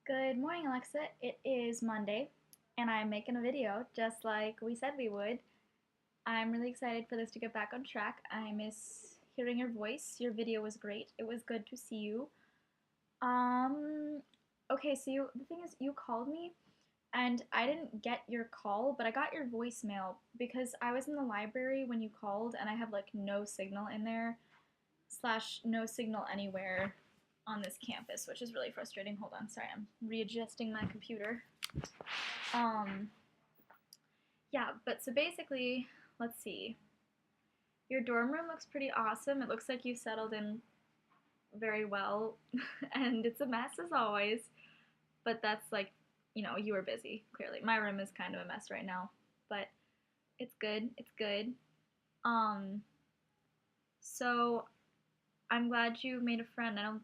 Good morning, Alexa. It is Monday, and I'm making a video just like we said we would. I'm really excited for this to get back on track. I miss hearing your voice. Your video was great. It was good to see you. Um, okay, so the thing is, you called me, and I didn't get your call, but I got your voicemail because I was in the library when you called, and I have like no signal in there, slash no signal anywhere on this campus, which is really frustrating. Hold on, sorry, I'm readjusting my computer. Um, yeah, but so basically, let's see. Your dorm room looks pretty awesome. It looks like you settled in very well, and it's a mess as always, but that's like, you were busy, clearly. My room is kind of a mess right now, but it's good. It's good. Um, so I'm glad you made a friend. I don't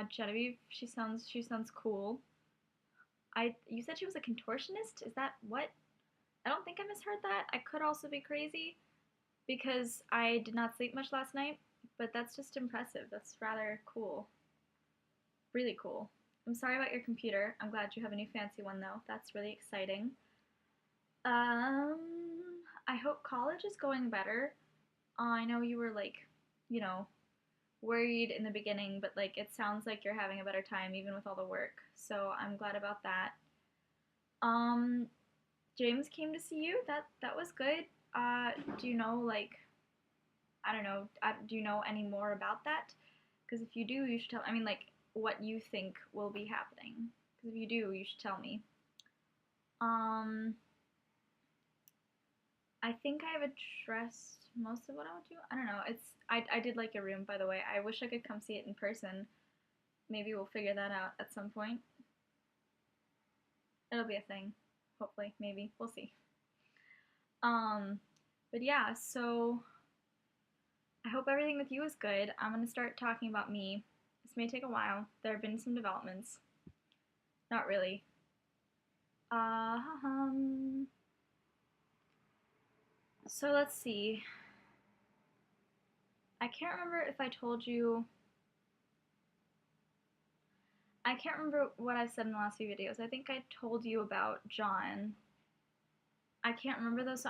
Genevieve, she sounds cool. You said she was a contortionist? Is that what? I don't think I misheard that. I could also be crazy because I did not sleep much last night, but that's just impressive. That's rather cool. Really cool. I'm sorry about your computer. I'm glad you have a new fancy one though. That's really exciting. Um, I hope college is going better. I know you were like, you know, worried in the beginning, but like it sounds like you're having a better time even with all the work. So I'm glad about that. Um, James came to see you. That was good. Do you know like I don't know. Do you know any more about that? Because if you do, you should tell. I mean, like what you think will be happening. Because if you do, you should tell me. Um, I think I have addressed most of what I want to. I don't know. I did like your room, by the way. I wish I could come see it in person. Maybe we'll figure that out at some point. It'll be a thing. Hopefully, maybe. We'll see. Um, but yeah, so I hope everything with you is good. I'm going to start talking about me. This may take a while. There have been some developments. Not really. Um, so let's see. I can't remember if I told you. I can't remember what I've said in the last few videos. I think I told you about John. I can't remember though, so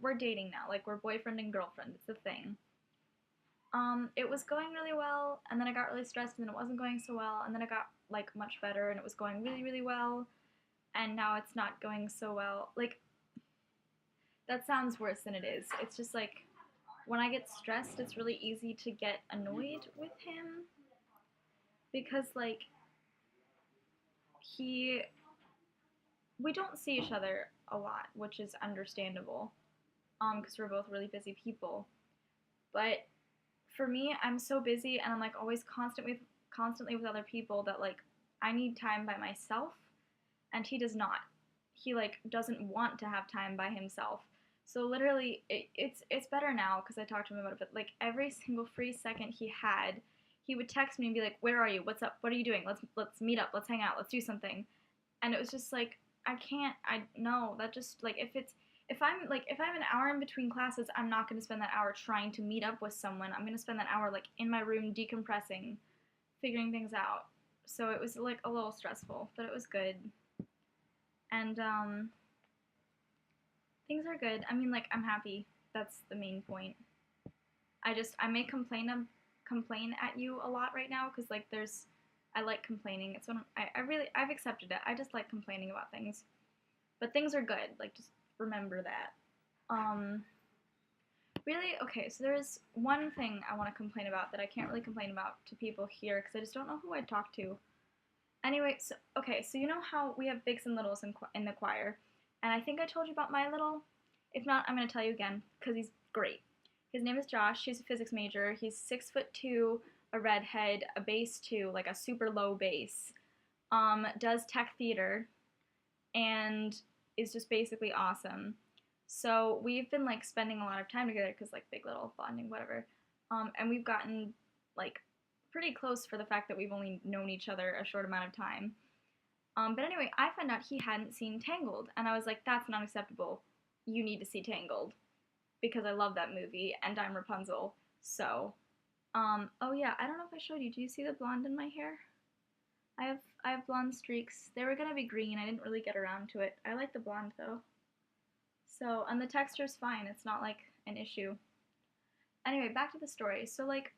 we're dating now. Like we're boyfriend and girlfriend. It's a thing. It was going really well, and then I got really stressed, and then it wasn't going so well, and then it got like much better, and it was going really, really well, and now it's not going so well. Like that sounds worse than it is. It's just like when I get stressed, it's really easy to get annoyed with him because like he we don't see each other a lot, which is understandable. Because we're both really busy people. But for me, I'm so busy and I'm like always constantly with other people that like I need time by myself and he does not. He like doesn't want to have time by himself. So literally it's better now because I talked to him about it, but like every single free second he had, he would text me and be like, "Where are you? What's up? What are you doing? Let's meet up. Let's hang out. Let's do something." And it was just like I can't. I no. That just like if I have an hour in between classes, I'm not going to spend that hour trying to meet up with someone. I'm going to spend that hour like in my room decompressing, figuring things out. So it was like a little stressful, but it was good. And things are good. I mean, like I'm happy. That's the main point. I may complain at you a lot right now because like I like complaining. It's one I really I've accepted it. I just like complaining about things. But things are good. Like just remember that. Um really okay, so there's one thing I want to complain about that I can't really complain about to people here because I just don't know who I'd talk to. Anyway, so okay, so you know how we have bigs and littles in the choir, and I think I told you about my little. If not, I'm gonna tell you again because he's great. His name is Josh. He's a physics major. He's 6'2", a redhead, a bass too, like a super low bass. Does tech theater, and is just basically awesome. So we've been like spending a lot of time together because like big little bonding, whatever. And we've gotten like pretty close for the fact that we've only known each other a short amount of time. But anyway, I found out he hadn't seen Tangled, and I was like, that's not acceptable. You need to see Tangled because I love that movie, and I'm Rapunzel. So, oh yeah, I don't know if I showed you. Do you see the blonde in my hair? I have blonde streaks. They were gonna be green. I didn't really get around to it. I like the blonde though. So, and the texture's fine. It's not like an issue. Anyway, back to the story. So like,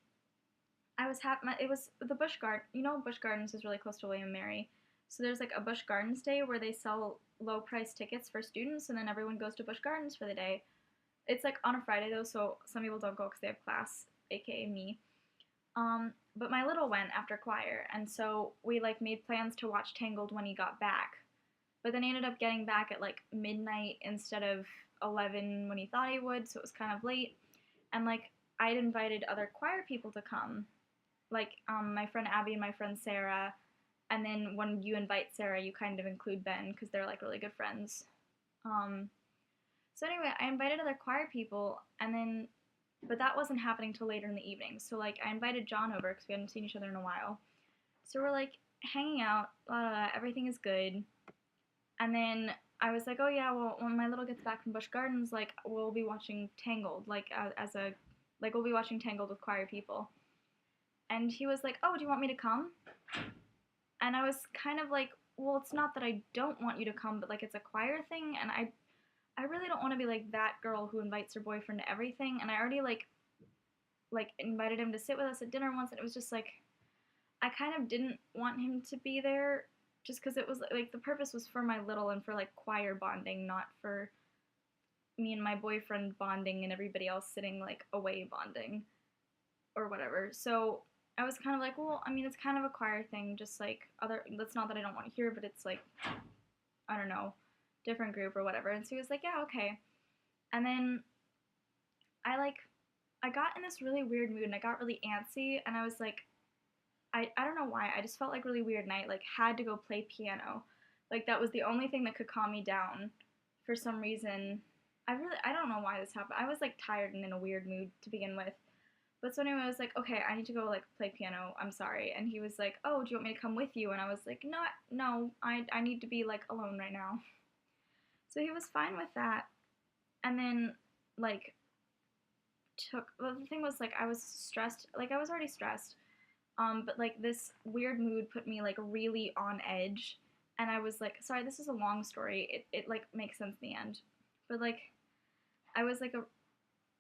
I was happy. It was the Busch Garden. You know, Busch Gardens is really close to William and Mary. So there's like a Busch Gardens day where they sell low price tickets for students, and then everyone goes to Busch Gardens for the day. It's like on a Friday though, so some people don't go because they have class, aka me. But my little went after choir, and so we like made plans to watch Tangled when he got back. But then he ended up getting back at like midnight instead of 11 when he thought he would, so it was kind of late. And like I'd invited other choir people to come, like my friend Abby and my friend Sarah. And then when you invite Sarah, you kind of include Ben because they're like really good friends. So anyway, I invited other choir people, and then, but that wasn't happening till later in the evening. So like I invited John over because we hadn't seen each other in a while. So we're like hanging out, blah, blah, blah, everything is good. And then I was like, oh yeah, well when my little gets back from Busch Gardens, like we'll be watching Tangled, like we'll be watching Tangled with choir people. And he was like, oh, do you want me to come? And I was kind of like, well, it's not that I don't want you to come, but like it's a choir thing, and I really don't want to be like that girl who invites her boyfriend to everything. And I already like invited him to sit with us at dinner once, and it was just like I kind of didn't want him to be there just because it was like the purpose was for my little and for like choir bonding, not for me and my boyfriend bonding and everybody else sitting like away bonding or whatever. So I was kind of like, well, I mean, it's kind of a choir thing, just like other. That's not that I don't want to hear, but it's like, I don't know, different group or whatever. And so he was like, yeah, okay. And then I got in this really weird mood and I got really antsy and I was like, I don't know why. I just felt like really weird and I like had to go play piano. Like that was the only thing that could calm me down for some reason. I don't know why this happened. I was like tired and in a weird mood to begin with. But so anyway, I was like, okay, I need to go like play piano. I'm sorry. And he was like, oh, do you want me to come with you? And I was like, no, I need to be like alone right now. So he was fine with that. And then like well, the thing was like I was stressed. Like I was already stressed. But like this weird mood put me like really on edge. And I was like, sorry, this is a long story. It like makes sense in the end. But like I was like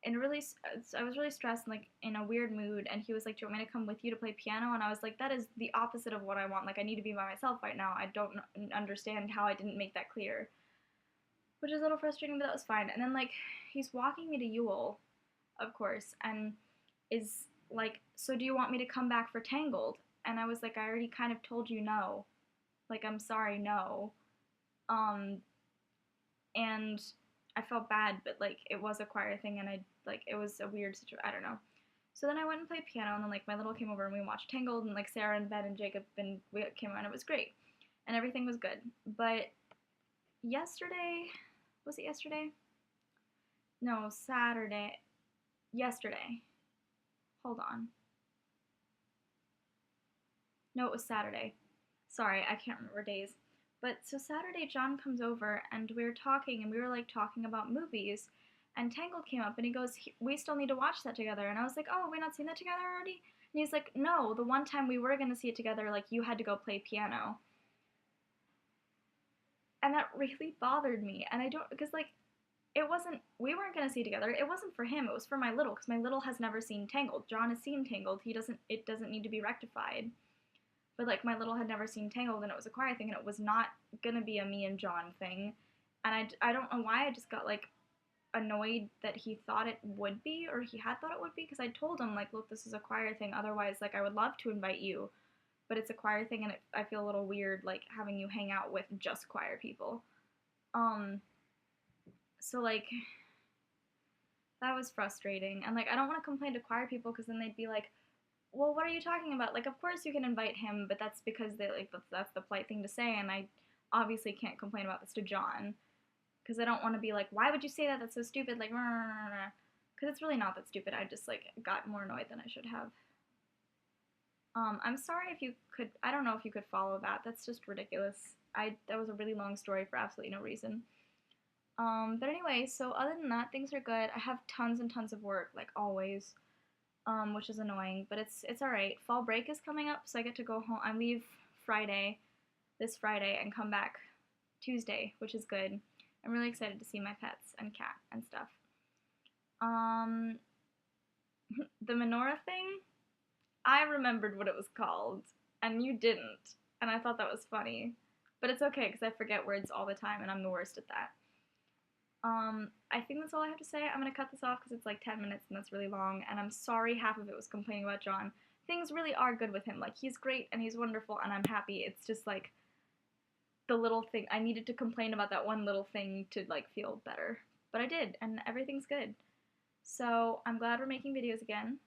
I was really stressed and like in a weird mood, and he was like, do you want me to come with you to play piano? And I was like, that is the opposite of what I want. Like I need to be by myself right now. I don't understand how I didn't make that clear, which is a little frustrating, but that was fine. And then like he's walking me to Yule, of course, and is like, so do you want me to come back for Tangled? And I was like, I already kind of told you no. Like I'm sorry, no. And I felt bad, but like it was a choir thing, and it was a weird situation. I don't know. So then I went and played piano, and then like my little came over and we watched Tangled, and like Sarah and Ben and Jacob and we came on. It was great, and everything was good. But yesterday, was it yesterday? No, Saturday. Yesterday. Hold on. No, it was Saturday. Sorry, I can't remember days. But so Saturday, John comes over and we were talking, and we were like talking about movies. And Tangled came up, and he goes, we still need to watch that together. And I was like, oh, have we not seen that together already? And he's like, no, the one time we were going to see it together, like you had to go play piano. And that really bothered me. And I don't, because like, we weren't going to see it together. It wasn't for him, it was for my little, because my little has never seen Tangled. John has seen Tangled. It doesn't need to be rectified. But like my little had never seen Tangled, and it was a choir thing, and it was not gonna be a me and John thing. And I don't know why I just got like annoyed that he thought it would be, or he had thought it would be, because I told him like, look, this is a choir thing. Otherwise, like I would love to invite you, but it's a choir thing, and I feel a little weird like having you hang out with just choir people. So like that was frustrating, and like I don't want to complain to choir people because then they'd be like, well, what are you talking about? Like, of course you can invite him, but that's because that's the polite thing to say, and I obviously can't complain about this to John, because I don't want to be like, why would you say that? That's so stupid. Like, because it's really not that stupid. I just like got more annoyed than I should have. I'm sorry if you could. I don't know if you could follow that. That's just ridiculous. That was a really long story for absolutely no reason. But anyway, so other than that, things are good. I have tons and tons of work, like always. Which is annoying, but it's all right. Fall break is coming up, so I get to go home. I leave Friday, this Friday and come back Tuesday, which is good. I'm really excited to see my pets and cat and stuff. Um, the menorah thing, I remembered what it was called, and you didn't, and I thought that was funny. But it's okay, because I forget words all the time, and I'm the worst at that. I think that's all I have to say. I'm going to cut this off because it's like 10 minutes and that's really long, and I'm sorry half of it was complaining about John. Things really are good with him. Like, he's great and he's wonderful and I'm happy. It's just like the little thing. I needed to complain about that one little thing to like feel better. But I did, and everything's good. So I'm glad we're making videos again,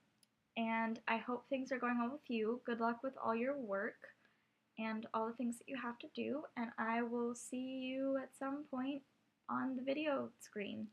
and I hope things are going well with you. Good luck with all your work and all the things that you have to do, and I will see you at some point on the video screen.